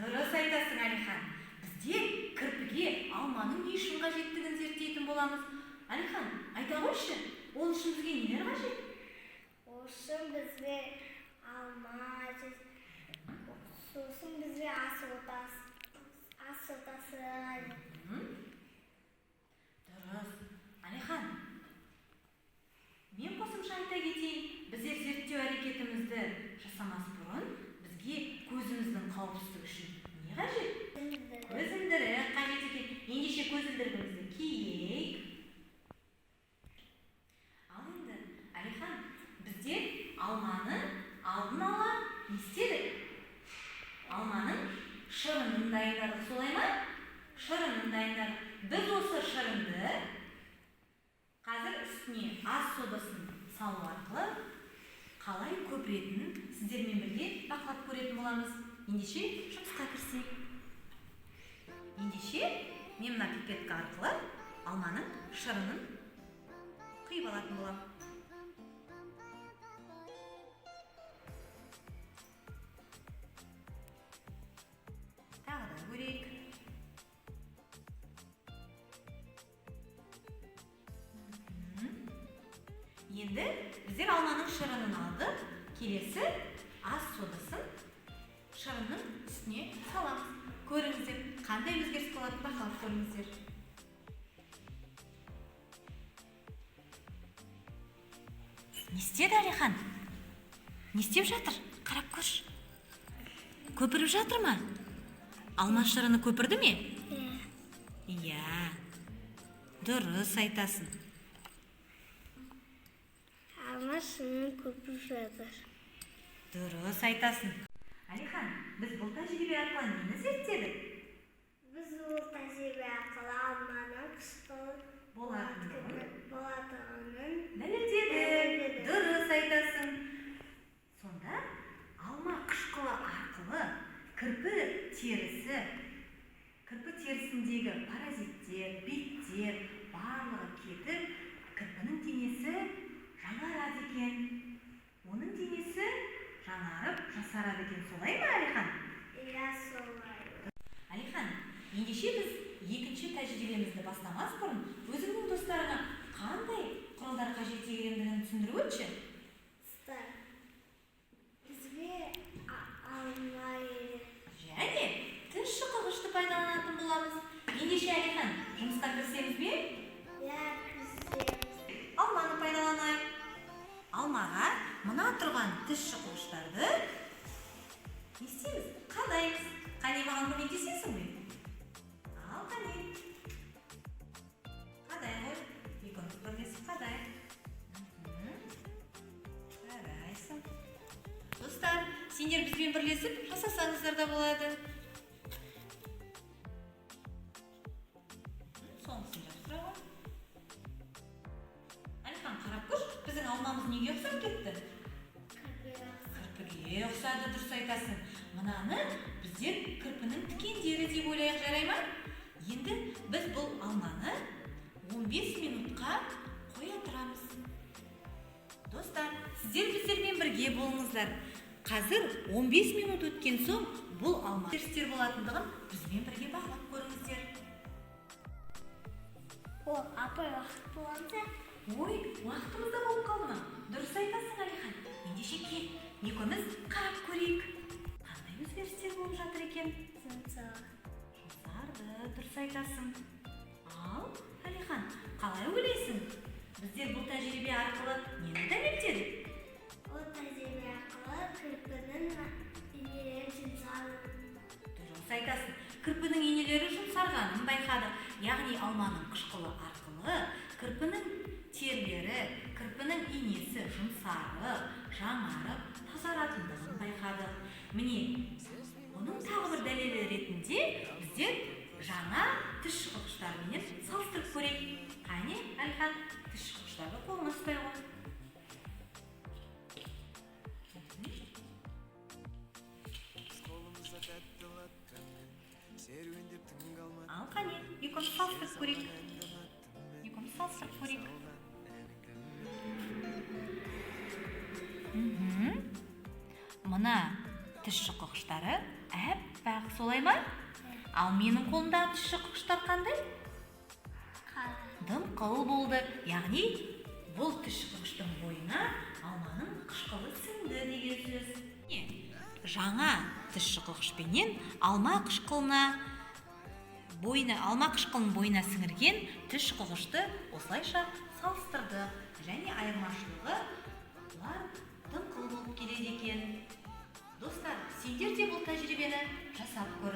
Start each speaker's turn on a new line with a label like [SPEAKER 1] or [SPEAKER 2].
[SPEAKER 1] Дұрыс айтасың, Әлихан. Бізде кірпіге алманың не үшін қажеттігін зерттейтін боламыз. Әлихан, айта қойшы, ол үшін бізге нелер қажет?
[SPEAKER 2] Ол үшін бізге алма, сосын бізге ас ортасы
[SPEAKER 1] Дұрыс. Әлихан, мен қосымша айта кетейін. Біздер зерттеу әрекетімізді жасамас бұрын бізге көзіміздің қауіпсіздігі үшін не қажет? Көзілдірік қажет екен. Ендеше көзілдірігімізді киейік. Ал енді, Әлихан, біздер алманы алдын ала не істедік? Алманың шырынын дайындадық, солай ма? Шырынын дайындадық. Біз осы шырынды қазір үстіне ас содасын салу арқылы қалай көпіретінін сіздермен бірге бақылап көретін боламыз. Ендеше жұмысқа кірісейік. Ендеше мен мына пипетка арқылы алманың шырынын құйып алатын боламын. Тағы да көрейік. Енді біздер алманың шырынын алдық. Келесі ас содасын шырынның үстіне саламыз. Көріңіздер, қандай өзгеріс болатынын бақылап көріңіздер. Не істеді Әлихан? Не істеп жатыр? Қарап көрші. Көпіріп жатыр ма? Алма шырыны көпірді ме? Иә. Дұрыс айтасың.
[SPEAKER 2] алма шырыны көпіріп жатыр.
[SPEAKER 1] Дұрыс айтасың. Әлихан, біз бұл тәжірибе арқылы нені зерттедік?
[SPEAKER 2] Біз бұл тәжірибе арқылы алманың қышқыл болатынын
[SPEAKER 1] дәлелдедік. Дұрыс айтасың. Сонда алма қышқылы арқылы кірпі терісіндегі паразиттер, биттер барлығы кетіп, кірпінің денесі жаңарады екен. Оның денесі жаңарып, жасарады екен. Солай ма, Әлихан?
[SPEAKER 2] Иә, солай.
[SPEAKER 1] Әлихан, ендеше біз екінші тәжірибемізді бастамас бұрын өзіңнің достарыңа қандай құралдар қажет екендігін түсіндіріп өтші.
[SPEAKER 2] Бізге алма
[SPEAKER 1] және тіс шұқығышты пайдаланатын боламыз. Ендеше Әлихан, жұмысқа кірісеміз бе?
[SPEAKER 2] Иә, кірісеміз.
[SPEAKER 1] Алманы пайдаланайық. Алмаға мына тұрған тіс шұқығыштарды не істейміз? Қадаймыз. Қане, маған көмектесесің бе? Ал, қане. Қадай ғой. Екеуміз бірлесіп қадайық. Жарайсың. Достар, сендер бізбен бірлесіп жасасаңыздар да болады. Сонысын жапсыра ғой. Әлихан, қарап көрші, біздің алмамыз неге ұқсап кетті? Кірпіге ұқсады, дұрыс айтасың. Мынаны біздер кірпінің тікендері деп ойлайық, жарай ма? Енді біз бұл алманы 15 минутқа қоя тұрамыз. Достар, сіздер біздермен бірге болыңыздар. Қазір 15 минут өткен соң бұл алма терістер болатындығын бізбен бірге бақылап көріңіздер.
[SPEAKER 2] Апай, уақыт болғанда?
[SPEAKER 1] Ой, уақытымыз да болып қалды ма? Дұрыс айтасың, Әлихан. Ендеше кел, екеуміз қарап көрейік. Қандай өзгерістер болып жатыр екен? Жұмсарды, дұрыс айтасың. Ал, Әлихан, қалай ойлайсың? Біздер бұл тәжірибе арқылы нені дәлелдедік?
[SPEAKER 2] Ол тәжірибе арқылы кірпінің инелері жұмсарды.
[SPEAKER 1] Дұрыс айтасың. Кірпінің инелері жұмсарғанын байқадық. Яғни алманың қышқылы арқылы кірпінің терлері, кірпінің инесі жұмсарып, жаңарып, тазаратындығын байқадық. Міне, оның тағы бір дәлелі ретінде біздер жаңа тіс шұқығыштарымен салыстырып көрейік. Қане, Әлихан, тіс шұқығыштарды қолыңа ұстай ғой. Ал, қане, екеуміз салыстырып көрейік. Мына тіс шұқығыштары әппақ, солай ма? Ал менің қолымдағы тұщы қышқыштар қандай? Дымқыл болды. Яғни бұл тұщы қышқыштың бойына алманың қышқылы сіңді деген сөз. Жаңа тұщы қышқышпенен алма қышқылының бойына сіңірген тұщы қышқышты осылайша салыстырды. Және айырмашылығы олар дымқыл болып келеді екен. Достар, сендер де бұл тәжірибені жасап көр.